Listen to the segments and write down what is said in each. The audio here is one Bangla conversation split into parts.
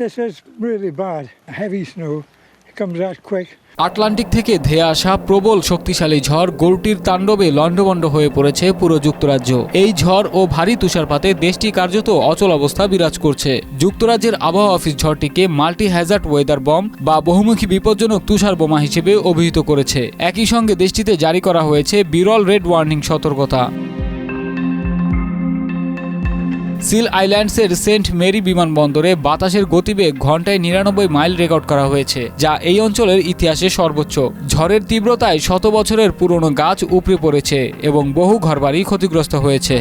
This is really bad. Heavy snow. It comes that quick. Atlantic থেকে ধেয়ে আসা প্রবল শক্তিশালী ঝড় গরুটির তাণ্ডবে লণ্ডভণ্ড হয়ে পড়েছে পুরো যুক্তরাজ্য। এই ঝড় ও ভারী তুষারপাতে দেশটি কার্যত অচল অবস্থা বিরাজ করছে। যুক্তরাজ্যের আবহাওয়া অফিস ঝড়টিকে মাল্টি হ্যাজার্ড ওয়েদার বম বা বহুমুখী বিপজ্জনক তুষার বোমা হিসেবে অভিহিত করেছে। একই সঙ্গে দেশটিতে জারি করা হয়েছে বিরল রেড ওয়ার্নিং সতর্কতা। সিল আইল্যান্ডসের সেন্ট মেরি বিমানবন্দরে বাতাসের গতিবেগ ঘন্টায় ৯৯ মাইল রেকর্ড করা হয়েছে, যা এই অঞ্চলের ইতিহাসে সর্বোচ্চ। ঝড়ের তীব্রতায় শত বছরের পুরনো গাছ উপড়ে পড়েছে এবং বহু ঘরবাড়ি ক্ষতিগ্রস্ত হয়েছে।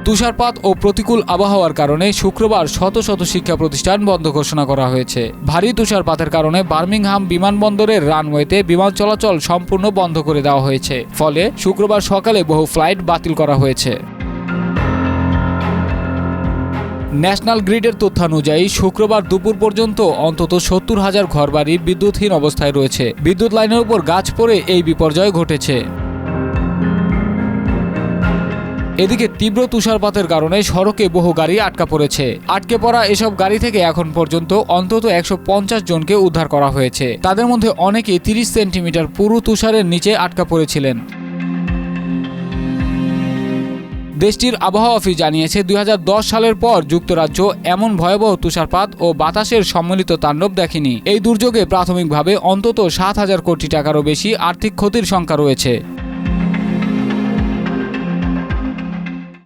তুষারপাত ও প্রতিকূল আবহাওয়ার কারণে শুক্রবার শত শত শিক্ষা প্রতিষ্ঠান বন্ধ ঘোষণা করা হয়েছে। ভারী তুষারপাতের কারণে বার্মিংহাম বিমানবন্দরের রানওয়েতে বিমান চলাচল সম্পূর্ণ বন্ধ করে দেওয়া হয়েছে, ফলে শুক্রবার সকালে বহু ফ্লাইট বাতিল করা হয়েছে। ন্যাশনাল গ্রিডের তথ্যানুযায়ী শুক্রবার দুপুর পর্যন্ত অন্তত ৭০,০০০ ঘরবাড়ি বিদ্যুৎহীন অবস্থায় রয়েছে। বিদ্যুৎ লাইনের উপর গাছ পড়ে এই বিপর্যয় ঘটেছে। এদিকে তীব্র তুষারপাতের কারণে সড়কে বহু গাড়ি আটকা পড়েছে। আটকে পড়া এসব গাড়ি থেকে এখন পর্যন্ত অন্তত ১৫০ জনকে উদ্ধার করা হয়েছে। তাদের মধ্যে অনেকে ৩০ সেন্টিমিটার পুরু তুষারের নিচে আটকা পড়েছিলেন। দেশটির আবহাওয়া অফিস জানিয়েছে ২০১০ সালের পর যুক্তরাজ্য এমন ভয়াবহ তুষারপাত ও বাতাসের সম্মিলিত তাণ্ডব দেখেনি। এই দুর্যোগে প্রাথমিকভাবে অন্তত ৭,০০০ কোটি টাকারও বেশি আর্থিক ক্ষতির শঙ্কা রয়েছে।